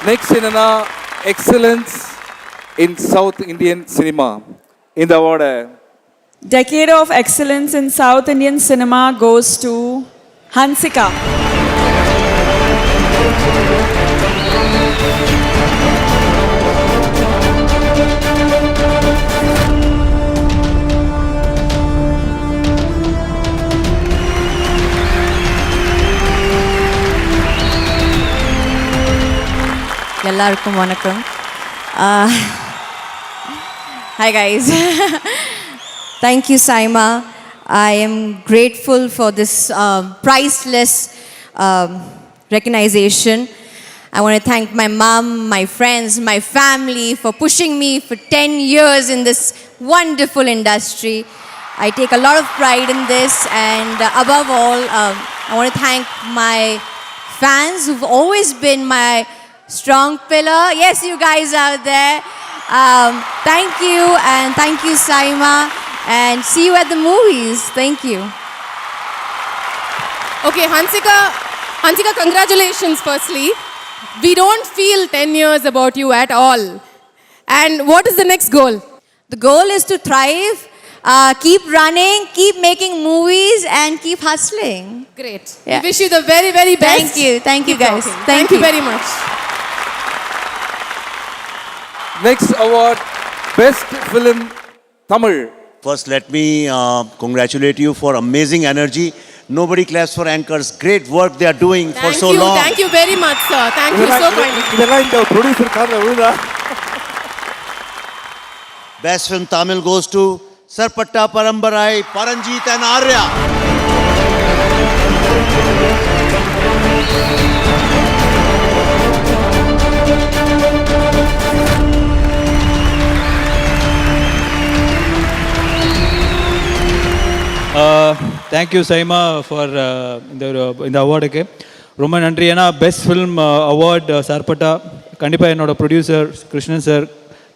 Next என்னன்னா excellence in South Indian cinema. இந்த அவார்டை Decade of Excellence in South Indian Cinema goes to Hansika. எல்லாருக்கும் வணக்கம். Hi guys. Thank you, Saima. I am grateful for this priceless recognition. I want to thank my mom, my friends, my family for pushing me for 10 years in this wonderful industry. I take a lot of pride in this, and above all, I want to thank my fans who've always been my strong pillar. Yes, you guys out there. Thank you, and thank you, Saima, and see you at the movies. Thank you. Okay, Hansika, congratulations firstly. We don't feel 10 years about you at all. And what is the next goal? The goal is to thrive, keep running, keep making movies, and keep hustling. Great. Yeah. We wish you the very, very best. Thank you guys. Talking. Thank you very much. next award best film Tamil. First, let me congratulate you for amazing energy. Nobody claps for anchors. Great work they are doing for so long. Thank you very much, sir. Thank you so kindly. இதெல்லாம் இந்த producer கார்ல விழுதா? Best film Tamil goes to Sarpatta Parambarai, Paranjeet and Arya. Thank you SIMA for இந்த அவார்டுக்கு ரொம்ப நன்றி. ஏன்னா best film award Sarpatta கண்டிப்பாக என்னோட producer Krishnan sir,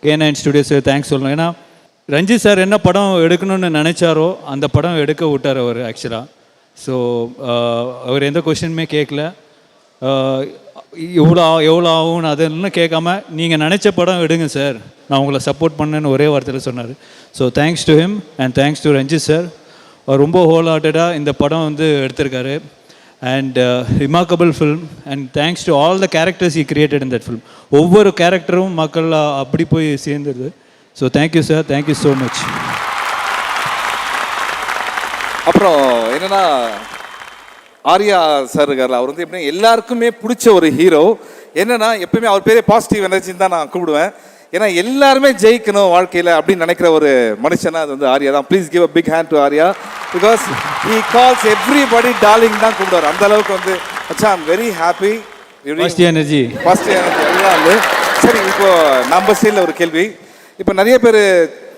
K9 studios thanks சொல்லணும். ஏன்னா ரஞ்சித் சார் என்ன படம் எடுக்கணும்னு நினச்சாரோ அந்த படம் எடுக்க விட்டார் அவர் ஆக்சுவலாக. ஸோ அவர் எந்த கொஷினுமே கேட்கல, எவ்வளோ ஆகும்னு அதெல்லாம் கேட்காம நீங்கள் நினச்ச படம் எடுங்க சார், நான் உங்களை சப்போர்ட் பண்ணேன்னு ஒரே வார்த்தையில் சொன்னார். So thanks to him and thanks to Ranjith sir. ரொம்ப ஹோல் ஹார்ட்டடாக இந்த படம் வந்து எடுத்திருக்காரு. And remarkable film and thanks to all the characters he created in that film. ஒவ்வொரு கேரக்டரும் மக்கள் அப்படி போய் சேர்ந்துருது. So thank you sir, thank you so much. அப்புறம் என்னன்னா ஆர்யா சார் இருக்கார்ல, அவர் வந்து எப்படின்னா எல்லாருக்குமே பிடிச்ச ஒரு ஹீரோ. என்னன்னா எப்பவுமே அவர் பேரே பாசிட்டிவ் எனர்ஜின்னு தான் நான் கூப்பிடுவேன். ஏன்னா எல்லாருமே ஜெயிக்கணும் வாழ்க்கையில் அப்படின்னு நினைக்கிற ஒரு மனுஷனா அது வந்து ஆர்யா தான். Please give a big hand to Arya, because he calls everybody darling தான் கூப்பிடுவார். அந்த அளவுக்கு வந்து அச்சா I'm very happy. Positive energy எல்லாம் வந்து சரி. இப்போ நம்ம சைடில் ஒரு கேள்வி. இப்போ நிறைய பேர்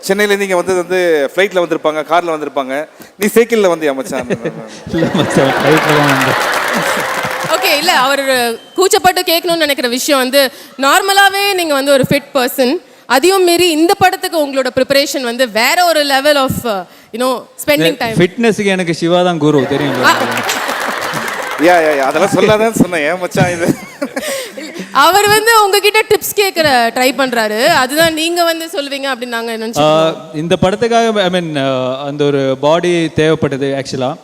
சென்னையிலேருந்து இங்கே வந்தது வந்து ஃப்ளைட்டில் வந்திருப்பாங்க, காரில் வந்திருப்பாங்க. நீ சைக்கிளில் வந்து அமைச்சான்? ஓகே, இல்லை அவர் கூச்சப்பட்டு கேட்கணும்னு நினைக்கிற விஷயம் வந்து நார்மலாகவே நீங்கள் வந்து ஒரு ஃபிட் பர்சன், அதையும் மீறி இந்த படத்துக்கு உங்களோட ப்ரிப்பரேஷன் வந்து வேற ஒரு level of you know spending time. ஃபிட்னஸுக்கு எனக்கு சிவா தான் குரு, தெரியும். அதெல்லாம் சொல்லாதான் சொன்னேன். ஏன் மச்சான் இது அவர் வந்து உங்ககிட்ட டிப்ஸ் கேட்குற ட்ரை பண்ணுறாரு, அதுதான் நீங்கள் வந்து சொல்லுவீங்க அப்படின்னு நாங்கள் நினச்சோம். இந்த படத்துக்காக ஐ மீன் அந்த ஒரு பாடி தேவைப்பட்டது ஆக்சுவலாக.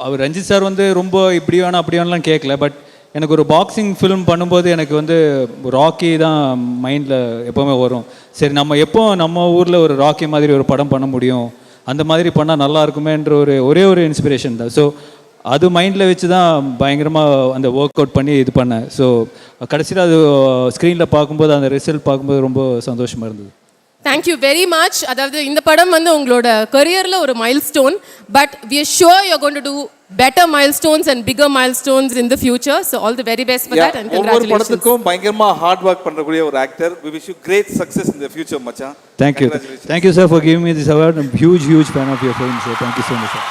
அவர் ரஞ்சித் சார் வந்து ரொம்ப இப்படி வேணாம் அப்படி வேணாம்லாம் கேட்கல. பட் எனக்கு ஒரு பாக்ஸிங் ஃபிலிம் பண்ணும்போது எனக்கு வந்து ராக்கி தான் மைண்டில் எப்போவுமே வரும். சரி, நம்ம எப்போ நம்ம ஊரில் ஒரு ராக்கி மாதிரி ஒரு படம் பண்ண முடியும், அந்த மாதிரி பண்ணால் நல்லா இருக்குமேன்ற ஒரே ஒரு இன்ஸ்பிரேஷன் தான். ஸோ அது மைண்டில் வச்சு தான் பயங்கரமாக அந்த ஒர்க் அவுட் பண்ணி இது பண்ணேன். ஸோ கடைசியில் அது ஸ்க்ரீனில் பார்க்கும்போது அந்த ரிசல்ட் பார்க்கும்போது ரொம்ப சந்தோஷமாக இருந்தது. Thank you very much. அதாவது இந்த படம் வந்து உங்களோட கரியரில் ஒரு milestone, but we are sure you are going to do better milestones and bigger milestones in the future. So all the very best for that and congratulations. ஒவ்வொரு படத்துக்கும் பயங்கரமா ஹார்ட் ஒர்க் பண்ணக்கூடிய ஒரு actor. We wish you great success in the future மச்சான். Thank you sir for giving me this award. I am huge fan of your film sir. Thank you so much sir.